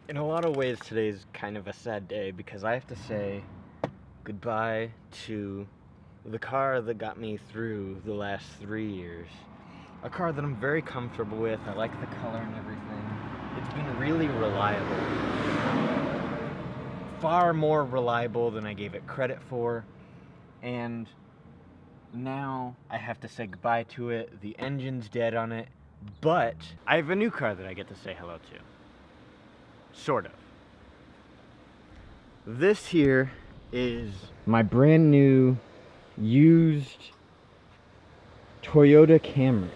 In a lot of ways, today's kind of a sad day because I have to say goodbye to the car that got me through the last 3 years. A car that I'm very comfortable with. I like the color and everything. It's been really reliable. Far more reliable than I gave it credit for. And now I have to say goodbye to it. The engine's dead on it. But I have a new car that I get to say hello to. Sort of. This here is my brand new used Toyota Camry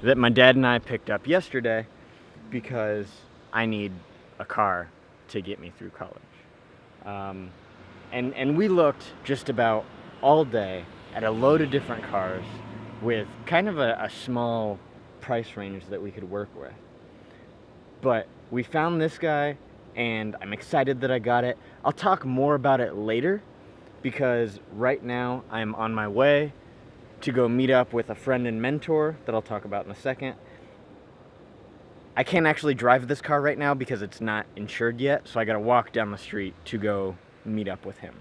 that my dad and I picked up yesterday because I need a car to get me through college. And we looked just about all day at a load of different cars with kind of a small price range that we could work with. But we found this guy, and I'm excited that I got it. I'll talk more about it later, because right now I'm on my way to go meet up with a friend and mentor that I'll talk about in a second. I can't actually drive this car right now because it's not insured yet, so I gotta walk down the street to go meet up with him.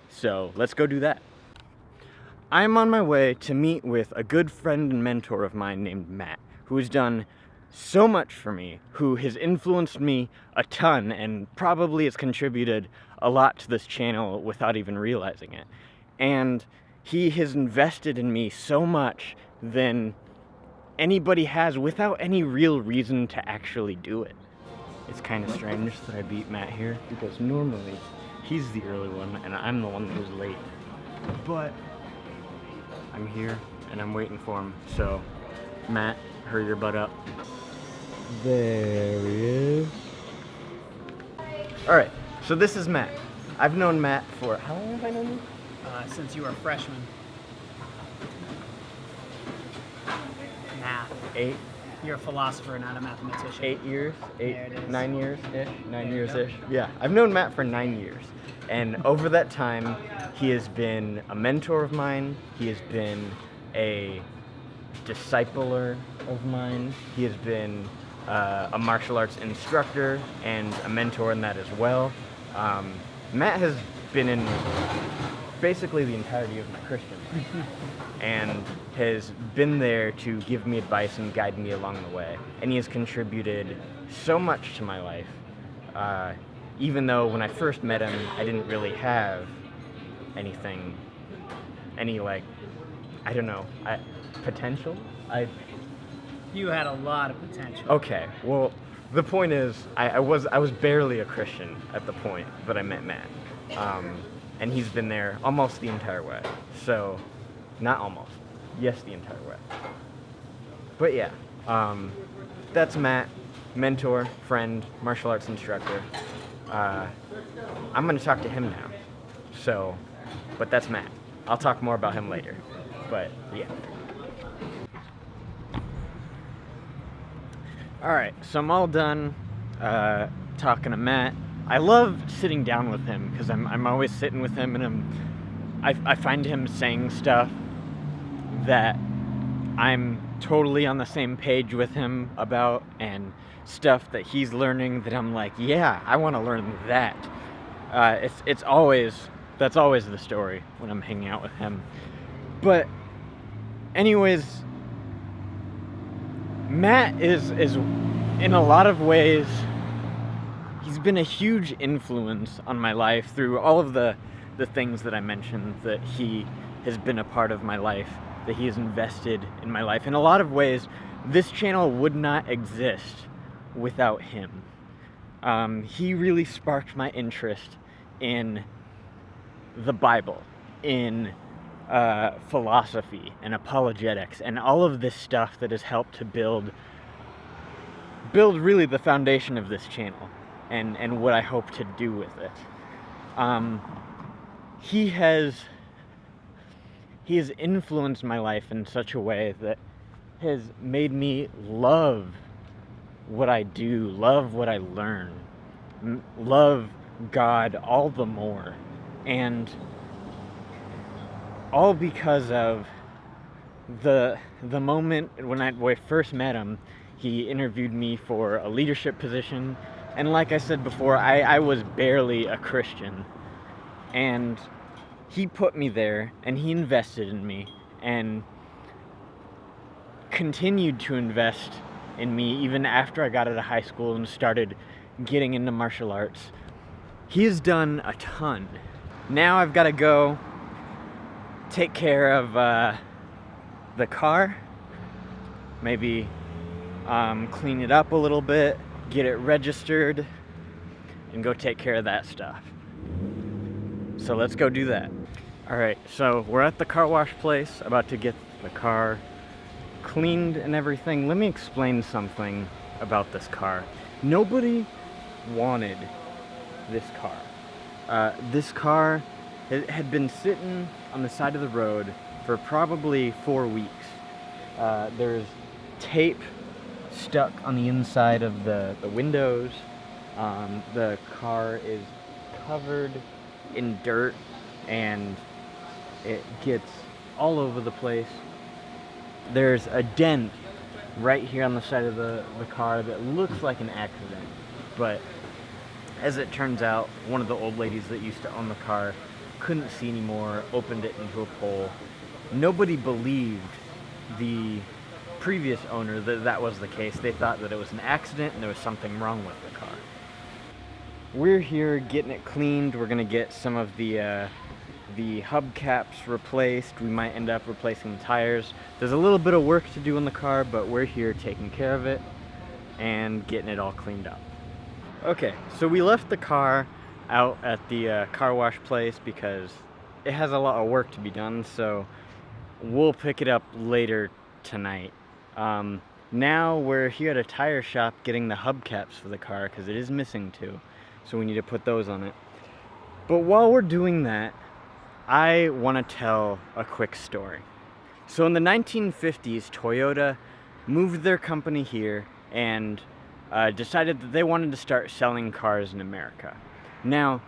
So let's go do that. I'm on my way to meet with a good friend and mentor of mine named Matt, who has done so much for me, who has influenced me a ton and probably has contributed a lot to this channel without even realizing it. And he has invested in me so much than anybody has without any real reason to actually do it. It's kind of strange that I beat Matt here because normally he's the early one and I'm the one who's late. But I'm here and I'm waiting for him. So Matt, hurry your butt up. There he is. Alright, so this is Matt. I've known Matt for, how long have I known you? Since you were a freshman. Math. 8? You're a philosopher, not a mathematician. 8 years? There it is. 9 years-ish? 9 There you years-ish? Yeah, I've known Matt for 9 years. And over that time, he has been a mentor of mine. He has been a discipler of mine. He has been a martial arts instructor and a mentor in that as well. Matt has been in basically the entirety of my Christian life and has been there to give me advice and guide me along the way. And he has contributed so much to my life, even though when I first met him, I didn't really have anything, potential? You had a lot of potential. Okay, well, the point is, I was barely a Christian at the point that I met Matt. And he's been there almost the entire way. So, not almost. Yes, the entire way. But yeah, that's Matt, mentor, friend, martial arts instructor. I'm gonna talk to him now. So, but that's Matt. I'll talk more about him later. But yeah. Alright, so I'm all done talking to Matt. I love sitting down with him because I'm always sitting with him and I find him saying stuff that I'm totally on the same page with him about, and stuff that he's learning that I'm like, yeah, I want to learn that. That's always the story when I'm hanging out with him. But anyways, Matt is in a lot of ways, he's been a huge influence on my life through all of the things that I mentioned, that he has been a part of my life, that he has invested in my life. In a lot of ways, this channel would not exist without him. He really sparked my interest in the Bible, in philosophy and apologetics and all of this stuff that has helped to build really the foundation of this channel and what I hope to do with it. He has influenced my life in such a way that has made me love what I do, love what I learn, love God all the more. And all because of the moment when I first met him. He interviewed me for a leadership position. And like I said before, I was barely a Christian. And he put me there, and he invested in me, and continued to invest in me even after I got out of high school and started getting into martial arts. He has done a ton. Now I've got to go take care of the car, maybe clean it up a little bit, get it registered, and go take care of that stuff. So let's go do that. Alright, so we're at the car wash place, about to get the car cleaned and everything. Let me explain something about this car. Nobody wanted this car. This car had been sitting on the side of the road for probably 4 weeks. There's tape stuck on the inside of the windows. The car is covered in dirt and it gets all over the place. There's a dent right here on the side of the car that looks like an accident, but as it turns out, one of the old ladies that used to own the car couldn't see anymore, opened it into a pole. Nobody believed the previous owner that was the case. They thought that it was an accident and there was something wrong with the car. We're here getting it cleaned. We're gonna get some of the hubcaps replaced. We might end up replacing the tires. There's a little bit of work to do in the car, but we're here taking care of it and getting it all cleaned up. Okay, so we left the car out at the car wash place because it has a lot of work to be done, so we'll pick it up later tonight. Now we're here at a tire shop getting the hubcaps for the car because it is missing two, so we need to put those on it. But while we're doing that, I want to tell a quick story. So in the 1950s, Toyota moved their company here and decided that they wanted to start selling cars in America. Now,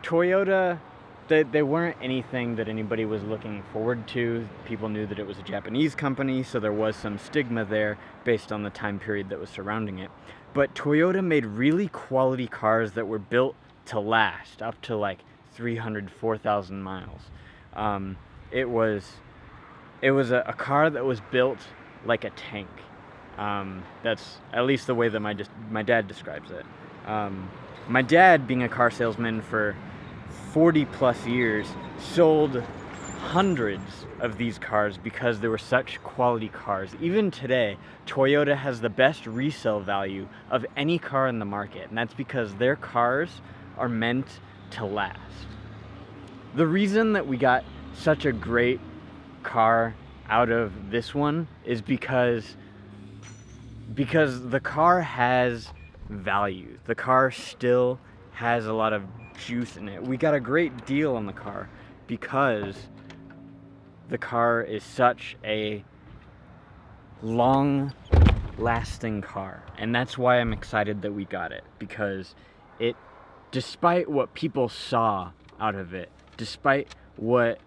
Toyota, they weren't anything that anybody was looking forward to. People knew that it was a Japanese company, so there was some stigma there based on the time period that was surrounding it. But Toyota made really quality cars that were built to last, up to like 300, 4,000 miles. It was a car that was built like a tank. That's at least the way that my dad describes it. My dad, being a car salesman for 40 plus years, sold hundreds of these cars because they were such quality cars. Even today, Toyota has the best resale value of any car in the market, and that's because their cars are meant to last. The reason that we got such a great car out of this one is because the car has value. The car still has a lot of juice in it. We got a great deal on the car because the car is such a long-lasting car, and that's why I'm excited that we got it, because it, despite what people saw out of it, despite what,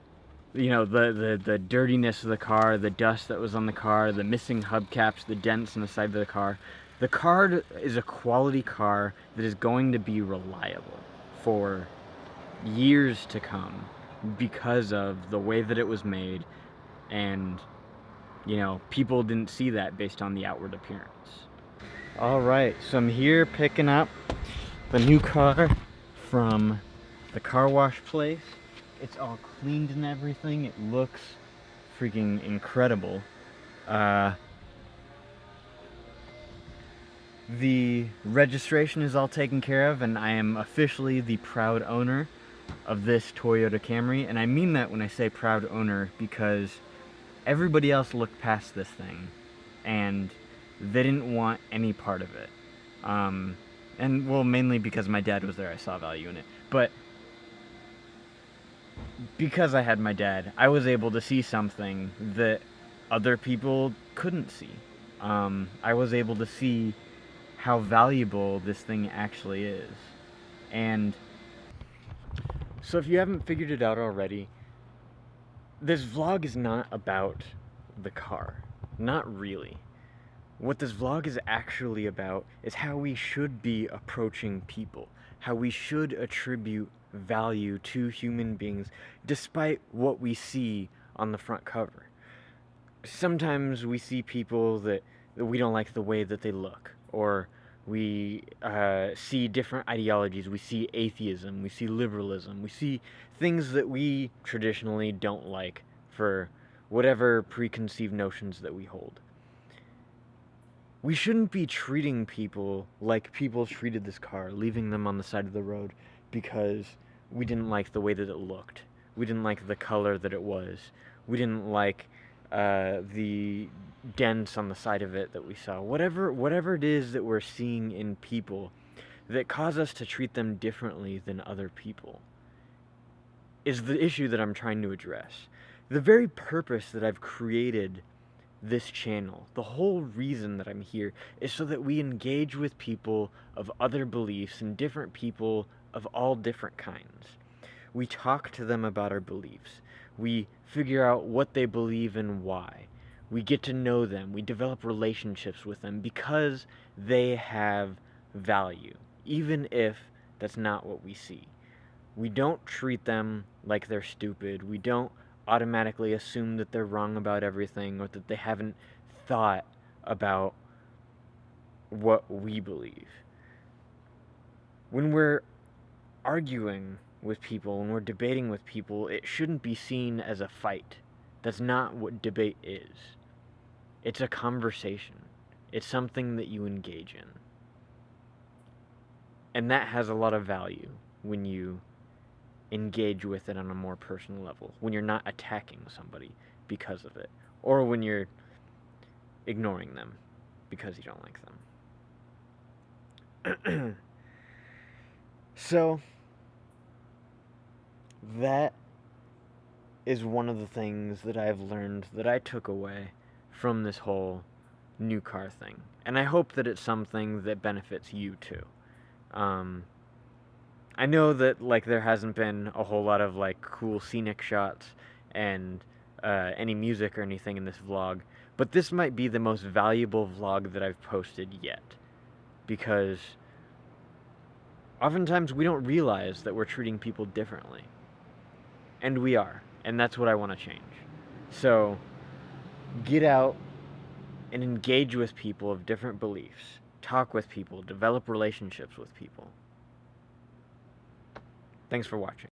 you know, the dirtiness of the car, the dust that was on the car, the missing hubcaps, the dents on the side of the car is a quality car that is going to be reliable for years to come because of the way that it was made. And, you know, people didn't see that based on the outward appearance. Alright, so I'm here picking up the new car from the car wash place. It's all cleaned and everything. It looks freaking incredible. The registration is all taken care of, and I am officially the proud owner of this Toyota Camry. And I mean that when I say proud owner, because everybody else looked past this thing and they didn't want any part of it. And well, mainly because my dad was there, I saw value in it. But because I had my dad, I was able to see something that other people couldn't see. I was able to see how valuable this thing actually is. And so if you haven't figured it out already, this vlog is not about the car. Not really. What this vlog is actually about is how we should be approaching people, how we should attribute value to human beings despite what we see on the front cover. Sometimes we see people that we don't like the way that they look, or we see different ideologies. We see atheism, we see liberalism, we see things that we traditionally don't like for whatever preconceived notions that we hold. We shouldn't be treating people like people treated this car, leaving them on the side of the road because we didn't like the way that it looked. We didn't like the color that it was. We didn't like the dents on the side of it that we saw. Whatever it is that we're seeing in people that cause us to treat them differently than other people is the issue that I'm trying to address. The very purpose that I've created this channel, the whole reason that I'm here, is so that we engage with people of other beliefs and different people of all different kinds. We talk to them about our beliefs. We figure out what they believe and why. We get to know them. We develop relationships with them because they have value, even if that's not what we see. We don't treat them like they're stupid. We don't automatically assume that they're wrong about everything or that they haven't thought about what we believe. When we're arguing with people, when we're debating with people, it shouldn't be seen as a fight. That's not what debate is. It's a conversation. It's something that you engage in. And that has a lot of value when you engage with it on a more personal level, when you're not attacking somebody because of it, or when you're ignoring them because you don't like them. So that is one of the things that I've learned that I took away from this whole new car thing, and I hope that it's something that benefits you too. I know that, like, there hasn't been a whole lot of, like, cool scenic shots and any music or anything in this vlog, but this might be the most valuable vlog that I've posted yet, because oftentimes we don't realize that we're treating people differently, and we are, and that's what I want to change. So, get out and engage with people of different beliefs, talk with people, develop relationships with people. Thanks for watching.